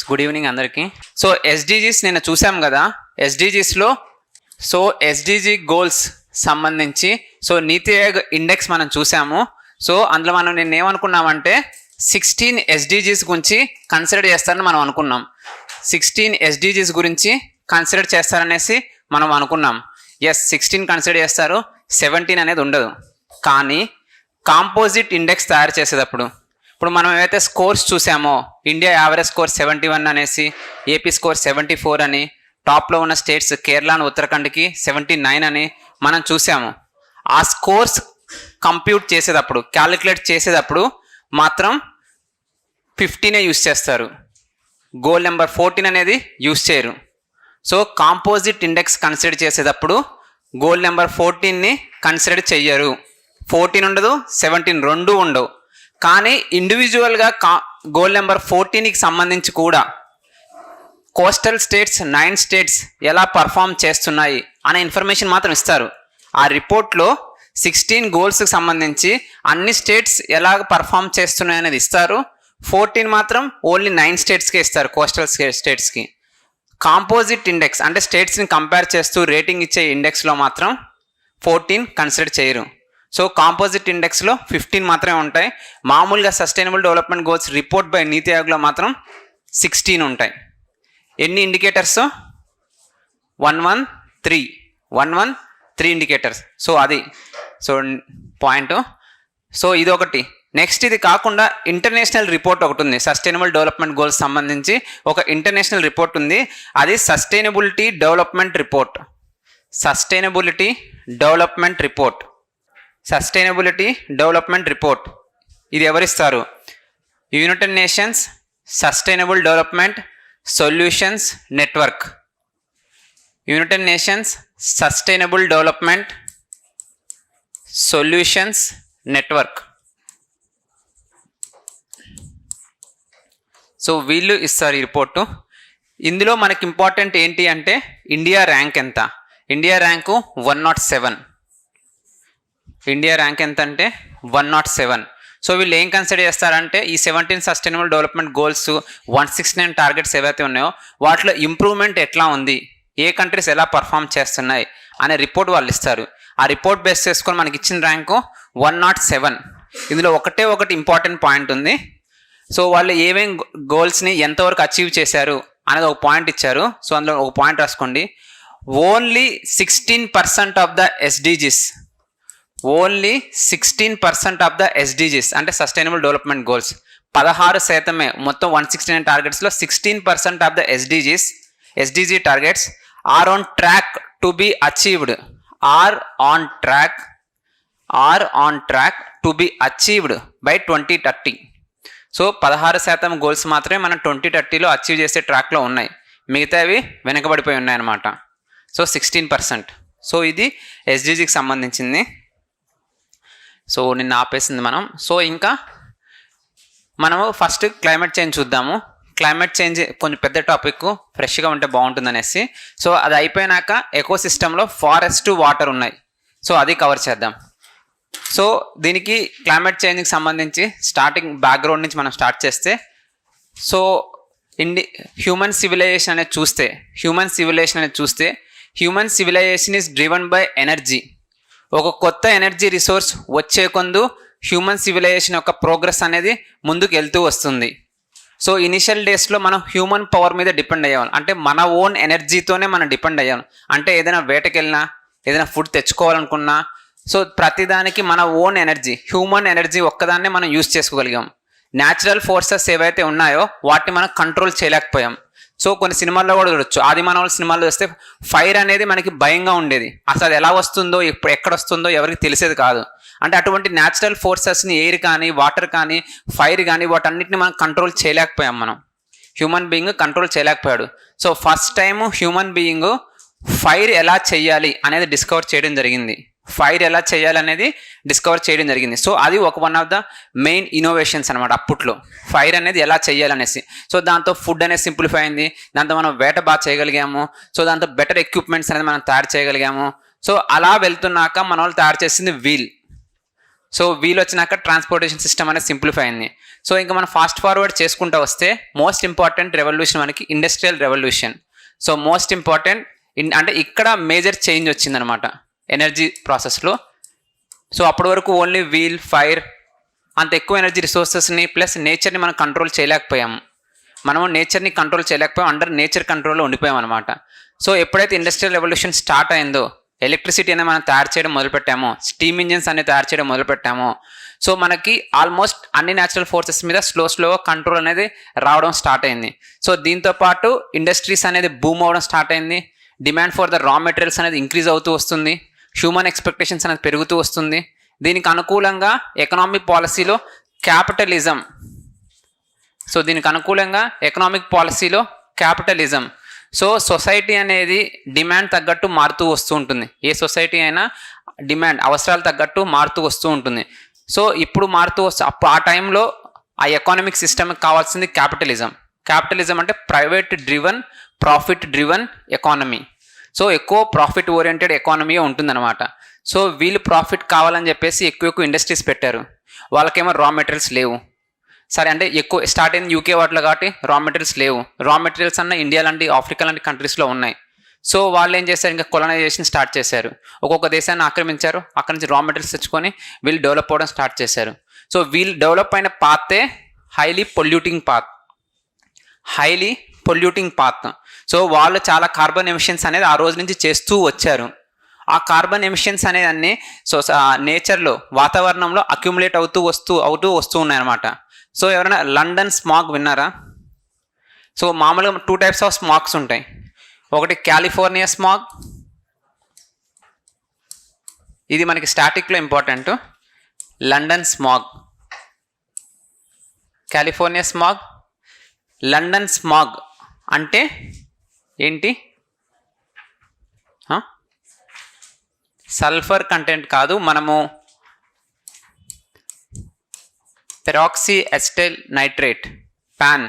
Good evening అందరికీ. So SDGs నిన్న చూసాం కదా. ఎస్డిజీస్లో ఎస్డిజి గోల్స్ సంబంధించి నీతి ఆయోగ్ ఇండెక్స్ మనం చూసాము. అందులో మనం నిన్న ఏమనుకున్నామంటే 16 ఎస్డిజీస్ గురించి కన్సిడర్ చేస్తారని మనం అనుకున్నాం. 16 ఎస్డిజీస్ గురించి కన్సిడర్ చేస్తారనేసి మనం అనుకున్నాం. ఎస్, 16 కన్సిడర్ చేస్తారు, 17 అనేది ఉండదు. కానీ కాంపోజిట్ ఇండెక్స్ తయారు చేసేటప్పుడు ఇప్పుడు మనం ఏవైతే స్కోర్స్ చూసామో, ఇండియా యావరేజ్ స్కోర్ 71 అనేసి, ఏపీ స్కోర్ 74 అని, టాప్లో ఉన్న స్టేట్స్ కేరళ అండ్ ఉత్తరాఖండ్కి 79 అని మనం చూసాము. ఆ స్కోర్స్ కంప్యూట్ చేసేటప్పుడు, క్యాలిక్యులేట్ చేసేటప్పుడు మాత్రం 15 యూస్ చేస్తారు. గోల్ నెంబర్ 14 అనేది యూస్ చేయరు. కాంపోజిట్ ఇండెక్స్ కన్సిడర్ చేసేటప్పుడు గోల్ నెంబర్ 14ని కన్సిడర్ చెయ్యరు. 14 ఉండదు, 17 రెండు ఉండవు. కానీ ఇండివిజువల్గా గోల్ నెంబర్ 14కి సంబంధించి కూడా కోస్టల్ స్టేట్స్ 9 స్టేట్స్ ఎలా పర్ఫామ్ చేస్తున్నాయి అనే ఇన్ఫర్మేషన్ మాత్రం ఇస్తారు. ఆ రిపోర్ట్లో 16 గోల్స్కి సంబంధించి అన్ని స్టేట్స్ ఎలా పర్ఫామ్ చేస్తున్నాయి అనేది ఇస్తారు. 14 మాత్రం ఓన్లీ 9 స్టేట్స్కే ఇస్తారు, కోస్టల్ స్టేట్స్కి. కాంపోజిట్ ఇండెక్స్ అంటే స్టేట్స్ని కంపేర్ చేస్తూ రేటింగ్ ఇచ్చే ఇండెక్స్లో మాత్రం 14 కన్సిడర్ చేయరు. కాంపోజిట్ ఇండెక్స్లో 15 మాత్రమే ఉంటాయి. మామూలుగా sustainable development goals report by నీతి ఆయోగ్లో మాత్రం 16 ఉంటాయి. ఎన్ని ఇండికేటర్స్? 113 ఇండికేటర్స్. అది పాయింట్. ఇది ఒకటి. నెక్స్ట్ ఇది కాకుండా ఇంటర్నేషనల్ రిపోర్ట్ ఒకటి ఉంది. సస్టైనబుల్ డెవలప్మెంట్ గోల్స్ సంబంధించి ఒక ఇంటర్నేషనల్ రిపోర్ట్ ఉంది. అది sustainability development report. Sustainability development report ఇది ఎవరిస్తారు? United nations sustainable development solutions network. United nations sustainable development solutions network. వీళ్ళు ఇస్తారు ఈ రిపోర్టు. ఇందులో మనకి ఇంపార్టెంట్ ఏంటి అంటే ఇండియా ర్యాంక్ ఎంత? India rank 107. ఇండియా ర్యాంక్ ఎంత అంటే 107. వీళ్ళు ఏం కన్సిడర్ చేస్తారంటే ఈ 17 సస్టైనబుల్ డెవలప్మెంట్ గోల్స్, 169 టార్గెట్స్ ఏవైతే ఉన్నాయో వాటిలో ఇంప్రూవ్మెంట్ ఎట్లా ఉంది, ఏ కంట్రీస్ ఎలా పర్ఫామ్ చేస్తున్నాయి అనే రిపోర్ట్ వాళ్ళు ఇస్తారు. ఆ రిపోర్ట్ బేస్ చేసుకొని మనకి ఇచ్చిన ర్యాంకు 107. ఇందులో ఒకటి ఇంపార్టెంట్ పాయింట్ ఉంది. వాళ్ళు ఏమేం గోల్స్ని ఎంతవరకు అచీవ్ చేశారు అనేది ఒక పాయింట్ ఇచ్చారు. అందులో ఒక పాయింట్ రాసుకోండి. Only 16% of the SDGs, only 16% of the SDGs అంటే సస్టైనబుల్ డెవలప్మెంట్ గోల్స్ 16%, మొత్తం 169 టార్గెట్స్లో 16% of the SDG targets are on track to be achieved. Are on track to be achieved by 2030. 16% గోల్స్ మాత్రమే మనం 2030లో అచీవ్ చేసే ట్రాక్లో ఉన్నాయి, మిగతావి వెనకబడిపోయి ఉన్నాయన్నమాట. 16%. ఇది ఎస్డిజికి సంబంధించింది. నిన్న ఆపేసింది మనం. ఇంకా మనము ఫస్ట్ క్లైమేట్ చేంజ్ చూద్దాము. క్లైమేట్ చేంజ్ కొంచెం పెద్ద టాపిక్, ఫ్రెష్గా ఉంటే బాగుంటుంది అనేసి. అది అయిపోయినాక ఎకోసిస్టంలో ఫారెస్ట్, వాటర్ ఉన్నాయి. అది కవర్ చేద్దాం. దీనికి క్లైమేట్ చేంజ్కి సంబంధించి స్టార్టింగ్ బ్యాక్గ్రౌండ్ నుంచి మనం స్టార్ట్ చేస్తే హ్యూమన్ సివిలైజేషన్ అనేది చూస్తే human civilisation is driven by energy. ఒక కొత్త ఎనర్జీ రిసోర్స్ వచ్చే కొందు హ్యూమన్ సివిలైజేషన్ యొక్క ప్రోగ్రెస్ అనేది ముందుకు వెళ్తూ వస్తుంది. ఇనిషియల్ డేస్లో మనం హ్యూమన్ పవర్ మీద డిపెండ్ అయ్యాం, అంటే మన ఓన్ ఎనర్జీతోనే మనం డిపెండ్ అయ్యాం. అంటే ఏదైనా వేటకెళ్ళినా, ఏదైనా ఫుడ్ తెచ్చుకోవాలనుకున్నా, ప్రతిదానికి మన ఓన్ ఎనర్జీ, హ్యూమన్ ఎనర్జీ ఒక్కదాన్నే మనం యూజ్ చేసుకోగలిగాం. న్యాచురల్ ఫోర్సెస్ ఏవైతే ఉన్నాయో వాటిని మనం కంట్రోల్ చేయలేకపోయాం. కొన్ని సినిమాల్లో కూడా చూడొచ్చు. ఆదిమానవుల సినిమాల్లో చూస్తే ఫైర్ అనేది మనకి భయంగా ఉండేది. అసలు అది ఎలా వస్తుందో, ఎక్కడ వస్తుందో ఎవరికి తెలిసేది కాదు. అంటే అటువంటి న్యాచురల్ ఫోర్సెస్ని ఎయిర్ కానీ, వాటర్ కానీ, ఫైర్ కానీ వాటన్నిటిని మనం కంట్రోల్ చేయలేకపోయాం. హ్యూమన్ బీయింగ్ కంట్రోల్ చేయలేకపోయాడు. First time human being fire ఎలా చేయాలి అనేది డిస్కవర్ చేయడం జరిగింది. అది one of the main innovations అనమాట అప్పట్లో, ఫైర్ అనేది ఎలా చేయాలనేసి. దాంతో ఫుడ్ అనేది సింప్లిఫై అయింది, దాంతో మనం వేట బాగా చేయగలిగాము. దాంతో బెటర్ ఎక్విప్మెంట్స్ అనేది మనం తయారు చేయగలిగాము. అలా వెళ్తున్నాక మన వాళ్ళు తయారు చేసింది వీల్. సో వీళ్ళు వచ్చినాక ట్రాన్స్పోర్టేషన్ సిస్టమ్ అనేది సింప్లిఫై అయింది. సో ఇంకా మనం ఫాస్ట్ ఫార్వర్డ్ చేసుకుంటూ వస్తే మోస్ట్ ఇంపార్టెంట్ రెవల్యూషన్ మనకి industrial revolution. So most important అంటే ఇక్కడ మేజర్ చేంజ్ వచ్చిందనమాట ఎనర్జీ ప్రాసెస్లో. సో అప్పటి వరకు ఓన్లీ వీల్, ఫైర్, అంత ఎక్కువ ఎనర్జీ రిసోర్సెస్ని ప్లస్ నేచర్ని మనం కంట్రోల్ చేయలేకపోయాము. మనము నేచర్ని కంట్రోల్ చేయలేకపోయాం, అండర్ నేచర్ కంట్రోల్లో ఉండిపోయాం అనమాట. సో ఎప్పుడైతే ఇండస్ట్రియల్ రెవల్యూషన్ స్టార్ట్ అయిందో, ఎలక్ట్రిసిటీ అనేది మనం తయారు చేయడం మొదలుపెట్టామో, స్టీమ్ ఇంజిన్స్ అనేది తయారు చేయడం మొదలుపెట్టామో, సో మనకి ఆల్మోస్ట్ అన్ని న్యాచురల్ ఫోర్సెస్ మీద స్లోగా కంట్రోల్ అనేది రావడం స్టార్ట్ అయింది. సో దీంతో పాటు ఇండస్ట్రీస్ అనేది బూమ్ అవ్వడం స్టార్ట్ అయింది. Demand for the raw materials అనేది ఇంక్రీజ్ అవుతూ వస్తుంది. హ్యూమన్ ఎక్స్పెక్టేషన్స్ అనేది పెరుగుతూ వస్తుంది. దీనికి అనుకూలంగా ఎకనామిక్ పాలసీలో క్యాపిటలిజం. సో దీనికి అనుకూలంగా ఎకనామిక్ పాలసీలో క్యాపిటలిజం. సో సొసైటీ అనేది డిమాండ్ తగ్గట్టు మారుతూ వస్తూ ఉంటుంది. ఏ సొసైటీ అయినా డిమాండ్ అవసరాలు తగ్గట్టు మారుతూ వస్తూ ఉంటుంది. సో ఇప్పుడు మారుతూ అప్పుడు ఆ టైంలో ఆ ఎకనామిక్ సిస్టమ్కి కావాల్సింది క్యాపిటలిజం. క్యాపిటలిజం అంటే private driven, profit driven economy. So ఎక్కువ ప్రాఫిట్ ఓరియంటెడ్ ఎకానమీ ఉంటుందన్నమాట. సో వీళ్ళు ప్రాఫిట్ కావాలని చెప్పేసి ఎక్కువ ఇండస్ట్రీస్ పెట్టారు. వాళ్ళకేమో రా మెటీరియల్స్ లేవు. సరే అంటే ఎక్కువ స్టార్ట్ అయింది యూకే వాటిలో కాబట్టి రా మెటీరియల్స్ లేవు. రా మెటీరియల్స్ అన్న ఇండియా లాంటి, ఆఫ్రికా లాంటి కంట్రీస్లో ఉన్నాయి. సో వాళ్ళు ఏం చేశారు, ఇంకా కొలనైజేషన్ స్టార్ట్ చేశారు. ఒక్కొక్క దేశాన్ని ఆక్రమించారు, అక్కడి నుంచి రా మెటీరియల్స్ తెచ్చుకొని వీళ్ళు డెవలప్ అవ్వడం స్టార్ట్ చేశారు. సో వీళ్ళు డెవలప్ అయిన పాతే హైలీ పొల్యూటింగ్ పాత్. సో వాళ్ళు చాలా కార్బన్ ఎమిషన్స్ అనేది ఆ రోజు నుంచి చేస్తూ వచ్చారు. ఆ కార్బన్ ఎమిషన్స్ అనేది అన్నీ సో నేచర్లో, వాతావరణంలో అక్యుములేట్ అవుతూ వస్తూ ఉన్నాయన్నమాట. సో ఎవరైనా లండన్ స్మాగ్ విన్నారా? సో మామూలుగా 2 types ఆఫ్ స్మాగ్స్ ఉంటాయి. ఒకటి కాలిఫోర్నియా స్మాగ్, ఇది మనకి స్టాటిక్లో important. London smog, California smog, London smog అంటే ఏంటి? సల్ఫర్ కంటెంట్ కాదు, మనము peroxy acetyl nitrate PAN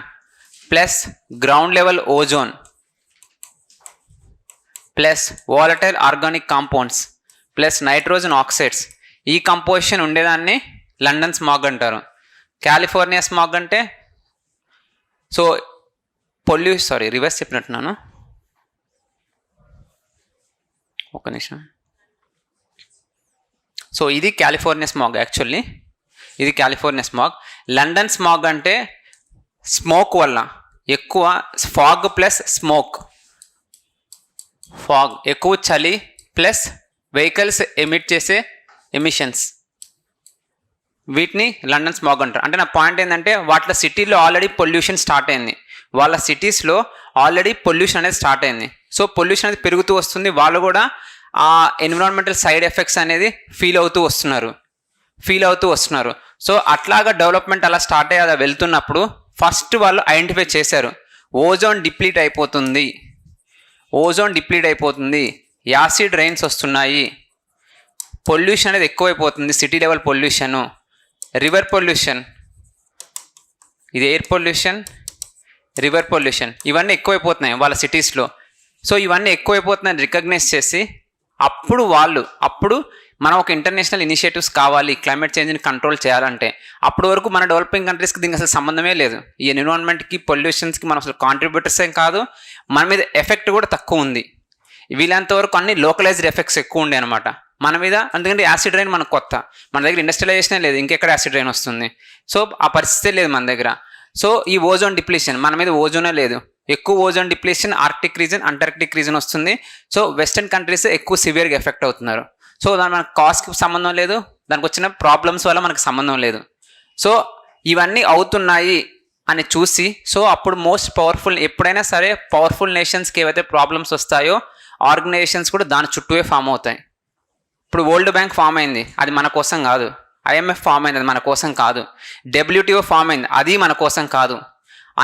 plus ground level ozone plus volatile organic compounds plus nitrogen oxides, ఈ కంపోజిషన్ ఉండేదాన్ని లండన్ స్మాగ్ అంటారు. కాలిఫోర్నియా స్మాగ్ అంటే సో రివర్స్ చెప్పినట్టున్నాను, ఒక నిమిషం. సో ఇది కాలిఫోర్నియా స్మాగ్, యాక్చువల్లీ ఇది కాలిఫోర్నియా స్మాగ్. లండన్ స్మాగ్ అంటే స్మోక్ వల్ల ఎక్కువ ఫాగ్ ప్లస్ స్మోక్, ఫాగ్ ఎక్కువ చలి ప్లస్ వెహికల్స్ ఎమిట్ చేసే ఎమిషన్స్, వీటిని లండన్ స్మాగ్ అంటారు. అంటే నా పాయింట్ ఏంటంటే వాటిలో సిటీలో ఆల్రెడీ పొల్యూషన్ స్టార్ట్ అయింది, వాళ్ళ సిటీస్లో ఆల్రెడీ పొల్యూషన్ అనేది స్టార్ట్ అయింది. సో పొల్యూషన్ అనేది పెరుగుతూ వస్తుంది, వాళ్ళు కూడా ఆ ఎన్విరాన్మెంటల్ సైడ్ ఎఫెక్ట్స్ అనేది ఫీల్ అవుతూ వస్తున్నారు. సో అట్లాగా డెవలప్మెంట్ అలా స్టార్ట్ అయ్యి అలా వెళ్తున్నప్పుడు ఫస్ట్ వాళ్ళు ఐడెంటిఫై చేశారు, ఓజోన్ డిప్లీట్ అయిపోతుంది, యాసిడ్ రైన్స్ వస్తున్నాయి, పొల్యూషన్ అనేది ఎక్కువైపోతుంది, city level pollution, river pollution, ఇది ఎయిర్ పొల్యూషన్, రివర్ పొల్యూషన్, ఇవన్నీ ఎక్కువైపోతున్నాయి వాళ్ళ సిటీస్లో. సో ఇవన్నీ ఎక్కువైపోతున్నాయని రికగ్నైజ్ చేసి అప్పుడు మనం ఒక ఇంటర్నేషనల్ ఇనిషియేటివ్స్ కావాలి క్లైమేట్ చేంజ్ని కంట్రోల్ చేయాలంటే. అప్పటి వరకు మన డెవలపింగ్ కంట్రీస్కి దీనికి అసలు సంబంధమే లేదు. ఈ ఎన్విరాన్మెంట్కి, పొల్యూషన్స్కి మనం అసలు కాంట్రిబ్యూటర్స్ ఏం కాదు, మన మీద ఎఫెక్ట్ కూడా తక్కువ ఉంది. వీళ్ళంతవరకు అన్ని లోకలైజ్డ్ ఎఫెక్ట్స్ ఎక్కువ ఉండే అనమాట మన మీద. ఎందుకంటే యాసిడ్ రైన్ మనకు కొత్త, మన దగ్గర ఇండస్ట్రియలైజేషనే లేదు, ఇంకెక్కడ యాసిడ్ రైన్ వస్తుంది. సో ఆ పరిస్థితే లేదు మన దగ్గర. సో ఈ ఓజోన్ డిప్లీషన్, మన మీద ఓజోనే లేదు, ఎక్కువ ozone depletion Arctic reason, Antarctic reason వస్తుంది. సో వెస్టర్న్ కంట్రీస్ ఎక్కువ సివియర్గా ఎఫెక్ట్ అవుతున్నారు. సో దాని మనకు కాస్ట్కి సంబంధం లేదు, దానికి వచ్చిన ప్రాబ్లమ్స్ వల్ల మనకు సంబంధం లేదు. సో ఇవన్నీ అవుతున్నాయి అని చూసి, సో అప్పుడు మోస్ట్ పవర్ఫుల్, ఎప్పుడైనా సరే పవర్ఫుల్ నేషన్స్కి ఏవైతే ప్రాబ్లమ్స్ వస్తాయో ఆర్గనైజేషన్స్ కూడా దాని చుట్టూవే ఫామ్ అవుతాయి. ఇప్పుడు వరల్డ్ బ్యాంక్ ఫామ్ అయింది, అది మన కోసం కాదు. IMF ఫామ్ అయింది, అది మన కోసం కాదు. WTO ఫామ్ అయింది, అది మన కోసం కాదు.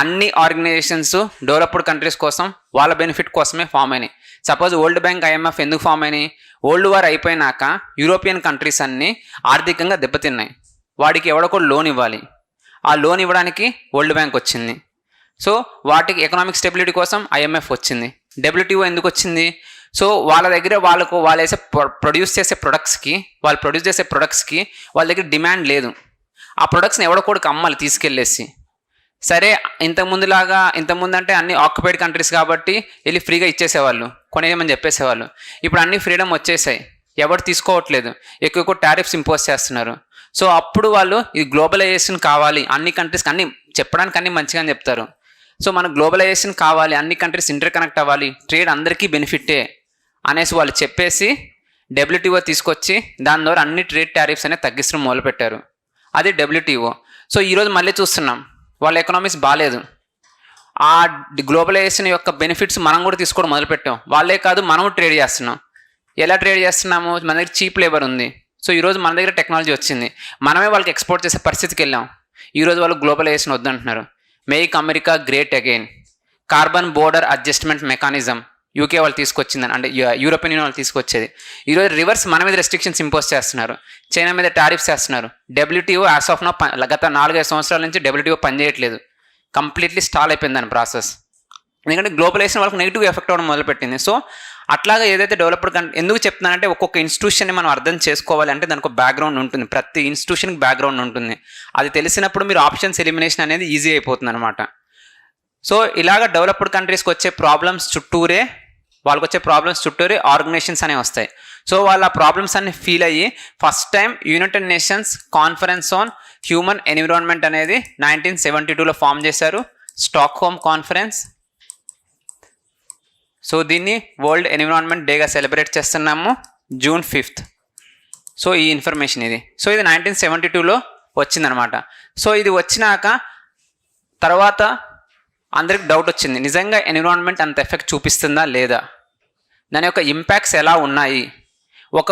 అన్ని ఆర్గనైజేషన్స్ డెవలప్డ్ కంట్రీస్ కోసం, వాళ్ళ బెనిఫిట్ కోసమే ఫామ్ అయినాయి. సపోజ్ వరల్డ్ బ్యాంక్, IMF ఎందుకు ఫామ్ అయినాయి? వరల్డ్ వార్ అయిపోయినాక యూరోపియన్ కంట్రీస్ అన్నీ ఆర్థికంగా దెబ్బతిన్నాయి, వాడికి ఎవడో లోన్ ఇవ్వాలి, ఆ లోన్ ఇవ్వడానికి వరల్డ్ బ్యాంక్ వచ్చింది. సో వాటికి ఎకనామిక్ స్టెబిలిటీ కోసం IMF వచ్చింది. WTO ఎందుకు వచ్చింది? సో వాళ్ళ దగ్గర వాళ్ళు ప్రొడ్యూస్ చేసే ప్రొడక్ట్స్కి వాళ్ళ దగ్గర డిమాండ్ లేదు. ఆ ప్రొడక్ట్స్ని ఎవడోకొడికి అమ్మాలి తీసుకెళ్ళేసి. సరే ఇంతకుముందు అంటే అన్ని ఆక్యుపైడ్ కంట్రీస్ కాబట్టి వెళ్ళి ఫ్రీగా ఇచ్చేసేవాళ్ళు, కొనేయమని చెప్పేసేవాళ్ళు. ఇప్పుడు అన్ని ఫ్రీడమ్ వచ్చేసాయి, ఎవరు తీసుకోవట్లేదు, ఎక్కువ టారిఫ్స్ ఇంపోజ్ చేస్తున్నారు. సో అప్పుడు వాళ్ళు ఈ గ్లోబలైజేషన్ కావాలి, అన్ని కంట్రీస్కి అన్ని చెప్పడానికి అన్ని మంచిగానే చెప్తారు. సో మన గ్లోబలైజేషన్ కావాలి, అన్ని కంట్రీస్ ఇంటర్ కనెక్ట్ అవ్వాలి, ట్రేడ్ అందరికీ బెనిఫిటే అనేసి వాళ్ళు చెప్పేసి డబ్ల్యూటీఓ తీసుకొచ్చి దాని ద్వారా అన్ని ట్రేడ్ టారిఫ్స్ అనేది తగ్గించడం మొదలుపెట్టారు. అది డబ్ల్యూటీఓ. సో ఈరోజు మళ్ళీ చూస్తున్నాం వాళ్ళ ఎకనామిక్స్ బాగాలేదు. ఆ గ్లోబలైజేషన్ యొక్క బెనిఫిట్స్ మనం కూడా తీసుకోవడం మొదలుపెట్టాం. వాళ్ళే కాదు, మనం ట్రేడ్ చేస్తున్నాం. ఎలా ట్రేడ్ చేస్తున్నాము? మన దగ్గర చీప్ లేబర్ ఉంది. సో ఈరోజు మన దగ్గర టెక్నాలజీ వచ్చింది, మనమే వాళ్ళకి ఎక్స్పోర్ట్ చేసే పరిస్థితికి వెళ్ళాం. ఈరోజు వాళ్ళు గ్లోబలైజేషన్ వద్దంటున్నారు. Make America great again, carbon border adjustment mechanism UK వాళ్ళు తీసుకొచ్చిందని, అంటే యూరోపియన్ యూనియన్ వాళ్ళు తీసుకొచ్చేది. ఈరోజు రివర్స్ మన మీద రెస్ట్రిక్షన్స్ ఇంపోజ్ చేస్తున్నారు, చైనా మీద టారిఫ్స్ చేస్తున్నారు. డబ్ల్యూటీఓ యాజ్ ఆఫ్ నౌ గత 4-5 సంవత్సరాల నుంచి డబ్ల్యూటీఓ పనిచేయట్లేదు, కంప్లీట్లీ స్టాల్ అయిపోయింది దాని ప్రాసెస్. ఎందుకంటే గ్లోబలైజేషన్ వాళ్ళకి నెగిటివ్ ఎఫెక్ట్ అవ్వడం మొదలుపెట్టింది. సో అట్లాగా ఏదైతే డెవలప్డ్ ఎందుకు చెప్తున్నానంటే ఒక్కొక్క ఇన్స్టిట్యూషన్ని మనం అర్థం చేసుకోవాలి అంటే దానికి ఒక బ్యాక్గ్రౌండ్ ఉంటుంది, ప్రతి ఇన్స్టిట్యూషన్కి బ్యాక్గ్రౌండ్ ఉంటుంది. అది తెలిసినప్పుడు మీరు ఆప్షన్స్ ఎలిమినేషన్ అనేది ఈజీ అయిపోతుంది అనమాట. సో ఇలాగ డెవలప్డ్ కంట్రీస్కి వచ్చే ప్రాబ్లమ్స్ చుట్టూరే ఆర్గనైజేషన్స్ అనేవి వస్తాయి. సో వాళ్ళ ప్రాబ్లమ్స్ అన్ని ఫీల్ అయ్యి first time United Nations conference on human environment అనేది 1972లో ఫామ్ చేశారు, స్టాక్హోమ్ కాన్ఫరెన్స్. సో దీన్ని వరల్డ్ ఎన్విరాన్మెంట్ డేగా సెలబ్రేట్ చేస్తున్నాము June 5th. సో ఈ ఇన్ఫర్మేషన్ ఇది. సో ఇది 1972లో వచ్చిందనమాట. సో ఇది వచ్చినాక తర్వాత అందరికి డౌట్ వచ్చింది, నిజంగా ఎన్విరాన్మెంట్ అంత ఎఫెక్ట్ చూపిస్తుందా లేదా, దాని యొక్క ఇంపాక్ట్స్ ఎలా ఉన్నాయి, ఒక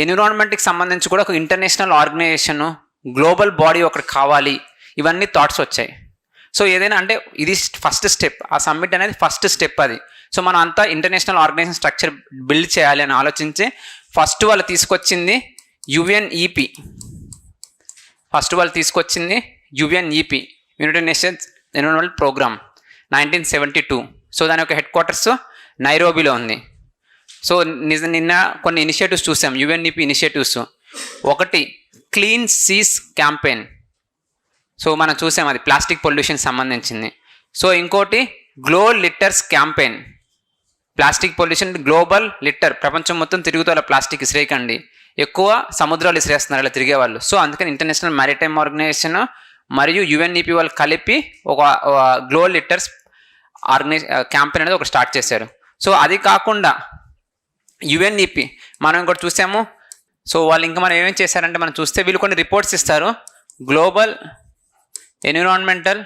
ఎన్విరాన్మెంట్కి సంబంధించి కూడా ఒక ఇంటర్నేషనల్ ఆర్గనైజేషన్, గ్లోబల్ బాడీ ఒకటి కావాలి, ఇవన్నీ థాట్స్ వచ్చాయి. సో ఏదైనా అంటే ఇది ఫస్ట్ స్టెప్, ఆ సమ్మిట్ అనేది ఫస్ట్ స్టెప్ అది. సో మనం అంతా ఇంటర్నేషనల్ ఆర్గనైజేషన్ స్ట్రక్చర్ బిల్డ్ చేయాలి అని ఆలోచించి ఫస్ట్ వాళ్ళు తీసుకొచ్చింది UNEP. United Nations environmental programme 1972. So దాని యొక్క హెడ్ క్వార్టర్స్ నైరోబీలో ఉంది. సో నిన్న కొన్ని ఇనిషియేటివ్స్ చూసాం, యుఎన్ఈపి ఇనిషియేటివ్స్. ఒకటి క్లీన్ సీస్ క్యాంపెయిన్, సో మనం చూసాం అది ప్లాస్టిక్ పొల్యూషన్ సంబంధించింది. సో ఇంకోటి glo litters campaign, plastic pollution global litter, ప్రపంచం మొత్తం తిరుగుతూ అలా ప్లాస్టిక్ ఇసిరేయకండి, ఎక్కువ సముద్రాలు ఇసిరేస్తున్నారు అలా తిరిగేవాళ్ళు. సో అందుకని ఇంటర్నేషనల్ మ్యారిటైమ్ ఆర్గనైజేషన్ మరియు యుఎన్ఈపి వాళ్ళు కలిపి ఒక గ్లో లిట్టర్స్ క్యాంపెయిన్ అనేది ఒక స్టార్ట్ చేశారు. సో అది కాకుండా యుఎన్ఈపి మనం ఇంకోటి చూసాము. సో వాళ్ళు ఇంకా మనం ఏమేమి చేశారంటే మనం చూస్తే వీళ్ళు కొన్ని రిపోర్ట్స్ ఇస్తారు, global environmental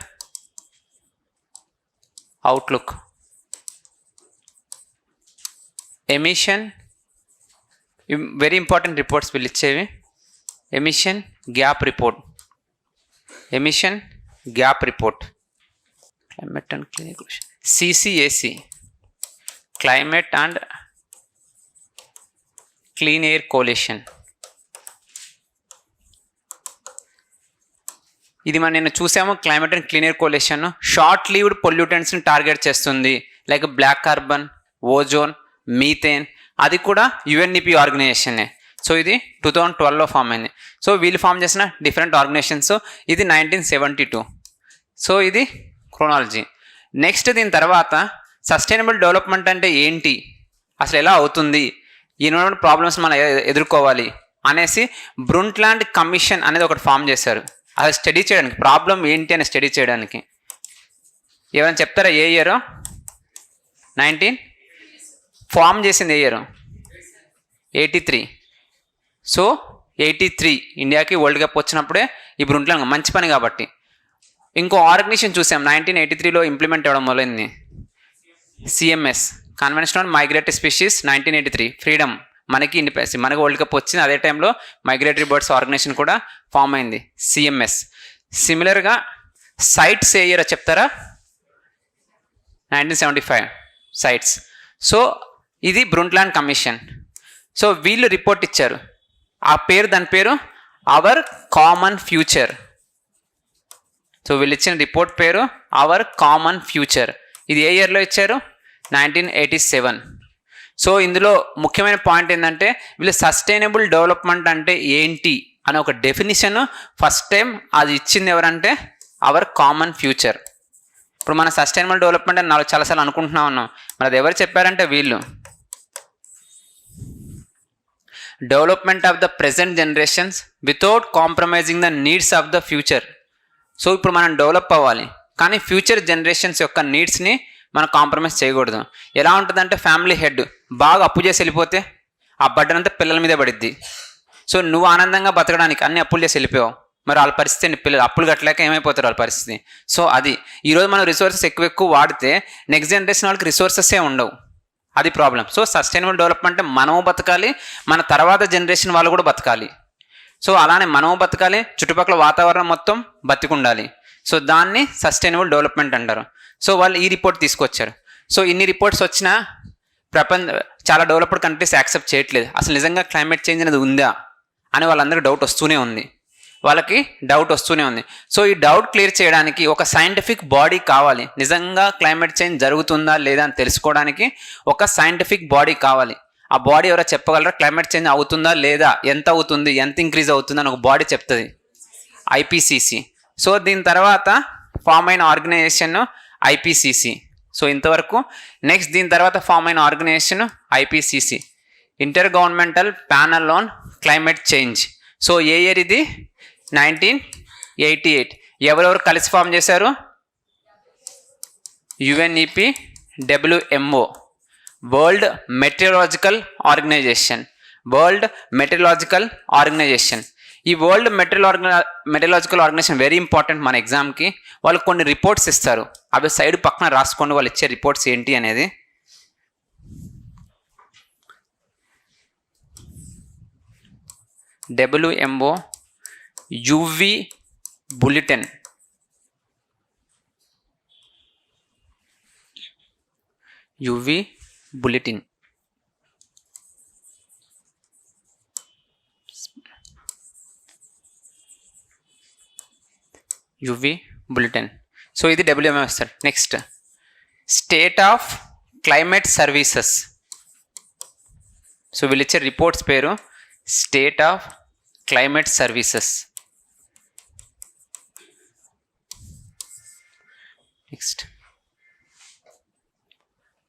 outlook, emission, very important reports వీళ్ళు ఇచ్చేవి. Emission gap report, climate and clean, CCAC, climate and clean air coalition. ఇది మనం నిన్న చూసాము, climate and clean air coalition short lived పొల్యూటెంట్స్ని టార్గెట్ చేస్తుంది, like black carbon, ozone, methane. అది కూడా యుఎన్ఈపి ఆర్గనైజేషనే. సో ఇది 2012లో ఫామ్ అయింది. సో వీళ్ళు ఫామ్ చేసిన డిఫరెంట్ ఆర్గనైజేషన్స్. ఇది 1972. సో ఇది క్రోనాలజీ. నెక్స్ట్ దీని తర్వాత సస్టైనబుల్ డెవలప్మెంట్ అంటే ఏంటి, అసలు ఎలా అవుతుంది, ఎన్విరాన్మెంట్ ప్రాబ్లమ్స్ మనం ఎదుర్కోవాలి అనేసి బ్రుంట్లాండ్ కమిషన్ అనేది ఒకటి ఫామ్ చేశారు. అది స్టడీ చేయడానికి, ప్రాబ్లం ఏంటి అని స్టడీ చేయడానికి. ఏమైనా చెప్తారా ఏ ఇయర్? ఫామ్ చేసింది ఏ ఇయర్? 83. సో 83 ఇండియాకి వరల్డ్ కప్ వచ్చినప్పుడే ఈ బ్రుంట్లాండ్, మంచి పని కాబట్టి. ఇంకో ఆర్గనైజేషన్ చూసాం 1983లో ఇంప్లిమెంట్ అవ్వడం మొదలైంది, CMS, convention on migratory species. 1983 freedom, మనకి ఇండిపెండెన్స్, మనకి వరల్డ్ కప్ వచ్చింది. అదే టైంలో మైగ్రేటరీ బర్డ్స్ ఆర్గనైజేషన్ కూడా ఫామ్ అయింది, సిఎంఎస్. సిమిలర్గా సైట్స్ ఏ ఇయర్ చెప్తారా? 1975 సైట్స్. సో ఇది బ్రుంట్లాండ్ కమిషన్. సో వీళ్ళు రిపోర్ట్ ఇచ్చారు, దాని పేరు అవర్ కామన్ ఫ్యూచర్. సో వీళ్ళు ఇచ్చిన రిపోర్ట్ పేరు అవర్ కామన్ ఫ్యూచర్. ఇది ఏ ఇయర్లో ఇచ్చారు? 1987. సో ఇందులో ముఖ్యమైన పాయింట్ ఏంటంటే వీళ్ళు సస్టైనబుల్ డెవలప్మెంట్ అంటే ఏంటి అనే ఒక డెఫినిషన్ ఫస్ట్ టైం అది ఇచ్చింది ఎవరంటే అవర్ కామన్ ఫ్యూచర్. ఇప్పుడు మన సస్టైనబుల్ డెవలప్మెంట్ అని నాకు చాలాసార్లు అనుకుంటున్నా ఉన్నాం, మరి అది ఎవరు చెప్పారంటే వీళ్ళు. Development of the present generations without compromising the needs of the future. So ఇప్పుడు మనం డెవలప్ అవ్వాలి, కానీ ఫ్యూచర్ జనరేషన్స్ యొక్క నీడ్స్ని మనం కాంప్రమైజ్ చేయకూడదు. ఎలా ఉంటుందంటే ఫ్యామిలీ హెడ్ బాగా అప్పు చేసి వెళ్ళిపోతే ఆ బడ్డన్ అంతా పిల్లల మీదే పడిద్ది. సో నువ్వు ఆనందంగా బతకడానికి అన్ని అప్పులు చేసి వెళ్ళిపోయావు, మరి వాళ్ళ పరిస్థితి పిల్లలు అప్పులు కట్టలేక ఏమైపోతారు వాళ్ళ పరిస్థితి. సో అది ఈరోజు మనం రిసోర్సెస్ ఎక్కువ వాడితే నెక్స్ట్ జనరేషన్ వాళ్ళకి రిసోర్సెసే ఉండవు, అది ప్రాబ్లం. సో సస్టైనబుల్ డెవలప్మెంట్ అంటే మనము బతకాలి, మన తర్వాత జనరేషన్ వాళ్ళు కూడా బతకాలి. సో అలానే మనము బతకాలి, చుట్టుపక్కల వాతావరణం మొత్తం బతికుండాలి. సో దాన్ని సస్టైనబుల్ డెవలప్మెంట్ అంటారు. సో వాళ్ళు ఈ రిపోర్ట్ తీసుకొచ్చారు. సో ఇన్ని రిపోర్ట్స్ వచ్చినా చాలా డెవలప్డ్ కంట్రీస్ యాక్సెప్ట్ చేయట్లేదు. అసలు నిజంగా క్లైమేట్ చేంజ్ అనేది ఉందా అని వాళ్ళందరికీ డౌట్ వస్తూనే ఉంది. సో ఈ డౌట్ క్లియర్ చేయడానికి ఒక సైంటిఫిక్ బాడీ కావాలి. నిజంగా క్లైమేట్ చేంజ్ జరుగుతుందా లేదా అని తెలుసుకోవడానికి ఒక సైంటిఫిక్ బాడీ కావాలి. ఆ బాడీ ఎవరో చెప్పగలరా క్లైమేట్ చేంజ్ అవుతుందా లేదా, ఎంత అవుతుంది, ఎంత ఇంక్రీజ్ అవుతుంది అని ఒక బాడీ చెప్తుంది, ఐపీసీసీ. సో దీని తర్వాత ఫామ్ అయిన ఆర్గనైజేషన్ ఐపీసీసీ. సో ఇంతవరకు నెక్స్ట్ దీని తర్వాత ఫామ్ అయిన organisation IPCC, intergovernmental panel on climate change. So ఏ ఇయర్ ఇది? 1988. ఎవరెవరు కలిసి ఫామ్ చేశారు? UNEP, WMO, world meteorological organisation. ఈ world meteorological organisation very important మన ఎగ్జామ్కి. వాళ్ళు కొన్ని రిపోర్ట్స్ ఇస్తారు, అవి సైడ్ పక్కన రాసుకోండి వాళ్ళు ఇచ్చే రిపోర్ట్స్ ఏంటి అనేది. WMO UV bulletin. సో ఇది డబ్ల్యూఎంఓ ఇస్తారు. Next state of climate services. So వీళ్ళు ఇచ్చే రిపోర్ట్స్ పేరు state of climate services.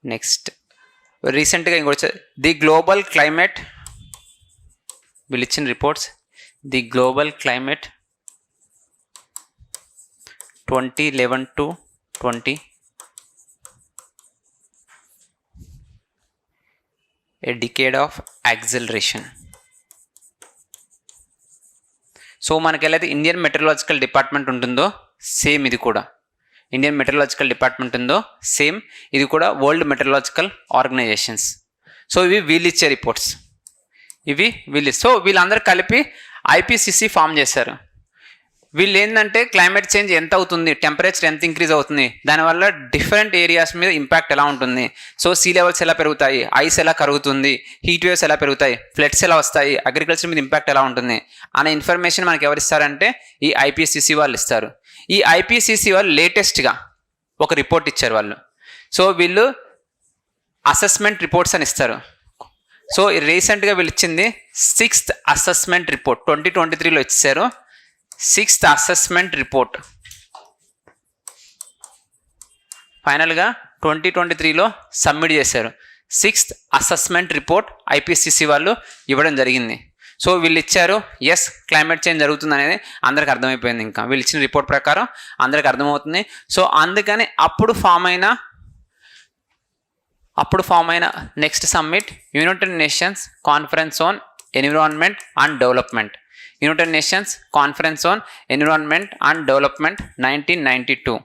Next రీసెంట్గా ఇంకొక ది గ్లోబల్ క్లైమేట్, వీళ్ళు ఇచ్చిన reports the global climate 2011 to 20, a decade of acceleration. So మనకి వెళ్ళైతే ఇండియన్ మెటీరియలాజికల్ డిపార్ట్మెంట్ ఉంటుందో సేమ్ ఇది కూడా ఇది కూడా వరల్డ్ మెటీరియలాజికల్ ఆర్గనైజేషన్స్. సో ఇవి వీళ్ళు ఇచ్చే రిపోర్ట్స్, సో వీళ్ళందరూ కలిపి ఐపీసీసీ ఫామ్ చేశారు. వీళ్ళు ఏంటంటే క్లైమేట్ చేంజ్ ఎంత అవుతుంది, టెంపరేచర్ ఎంత ఇంక్రీజ్ అవుతుంది, దానివల్ల డిఫరెంట్ ఏరియాస్ మీద ఇంపాక్ట్ ఎలా ఉంటుంది, సో సీ లెవెల్స్ ఎలా పెరుగుతాయి, ఐస్ ఎలా కరుగుతుంది, హీట్ వేవ్స్ ఎలా పెరుగుతాయి, ఫ్లడ్స్ ఎలా వస్తాయి, అగ్రికల్చర్ మీద ఇంపాక్ట్ ఎలా ఉంటుంది అనే ఇన్ఫర్మేషన్ మనకి ఎవరు ఇస్తారంటే ఈ ఐపీసీసీ వాళ్ళు ఇస్తారు. ఈ ఐపీసీసీ వాళ్ళు లేటెస్ట్గా ఒక రిపోర్ట్ ఇచ్చారు వాళ్ళు. సో వీళ్ళు అసెస్మెంట్ రిపోర్ట్స్ అని ఇస్తారు. సో రీసెంట్గా వీళ్ళు ఇచ్చింది 6th అసెస్మెంట్ రిపోర్ట్ 2023లో ఇచ్చారు. 6th అసెస్మెంట్ రిపోర్ట్ ఫైనల్గా 2023లో సబ్మిట్ చేశారు. 6th అసెస్మెంట్ రిపోర్ట్ ఐపీసీసీ వాళ్ళు ఇవ్వడం జరిగింది. సో వీళ్ళు ఇచ్చారు ఎస్ క్లైమేట్ చేంజ్ జరుగుతుంది అనేది అందరికి అర్థమైపోయింది. ఇంకా వీళ్ళు ఇచ్చిన రిపోర్ట్ ప్రకారం అందరికి అర్థమవుతుంది. సో అందుకని అప్పుడు ఫామ్ అయిన next summit United Nations conference on environment and development. United Nations conference on environment and development 1992.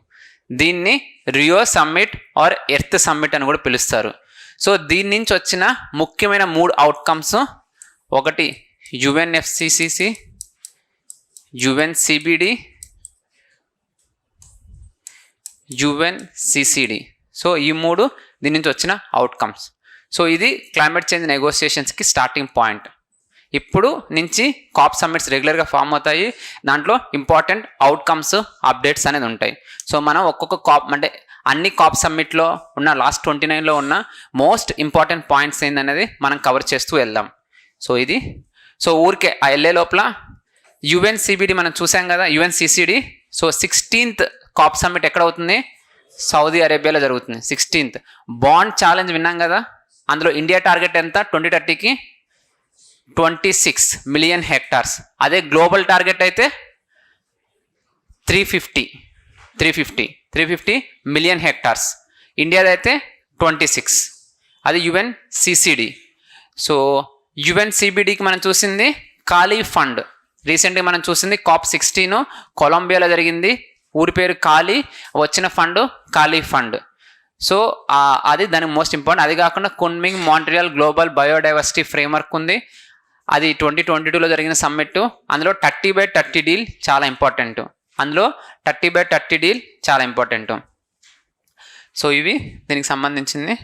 దీన్ని Rio summit or earth summit అని కూడా పిలుస్తారు. సో దీని నుంచి వచ్చిన ముఖ్యమైన 3 అవుట్కమ్స్, ఒకటి యుఎన్ఎఫ్సిసిసి, యుఎన్సిబిడి, యుఎన్సిసిడి. సో ఈ 3 దీని నుంచి వచ్చిన అవుట్కమ్స్. సో ఇది క్లైమేట్ చేంజ్ నెగోసియేషన్స్కి స్టార్టింగ్ పాయింట్. ఇప్పుడు నుంచి కాప్ సమ్మిట్స్ రెగ్యులర్గా ఫామ్ అవుతాయి. దాంట్లో ఇంపార్టెంట్ అవుట్కమ్స్ అప్డేట్స్ అనేది ఉంటాయి. సో మనం ఒక్కొక్క కాప్ అంటే అన్ని కాప్ సమ్మిట్లో ఉన్న లాస్ట్ 29లో ఉన్న మోస్ట్ ఇంపార్టెంట్ పాయింట్స్ ఏందనేది మనం కవర్ చేస్తూ వెళ్దాం. సో ఇది సో ఊరికే ఆ వెళ్ళే లోపల యుఎన్సిబిడి మనం చూసాం కదా, UNCCD. So 16th cap summit ఎక్కడ అవుతుంది? సౌదీ అరేబియాలో జరుగుతుంది. 16th బాండ్ ఛాలెంజ్ విన్నాం కదా, అందులో ఇండియా టార్గెట్ ఎంత 2030కి? 26 మిలియన్ హెక్టార్స్. అదే గ్లోబల్ టార్గెట్ అయితే 350 మిలియన్ హెక్టార్స్. ఇండియాది అయితే 26. అది యుఎన్సిసిడి. సో యుఎన్సిబిడికి మనం చూసింది కాలీ ఫండ్. రీసెంట్గా మనం చూసింది COP 16 కొలంబియాలో జరిగింది. ఊరి పేరు కాలీ, వచ్చిన ఫండ్ కాలీ ఫండ్. సో అది దానికి మోస్ట్ ఇంపార్టెంట్. అది కాకుండా Kunming Montreal global biodiversity framework ఉంది, అది 2022లో జరిగిన సమ్మిట్. అందులో 30/30 డీల్ చాలా ఇంపార్టెంట్. సో ఇవి దీనికి సంబంధించింది.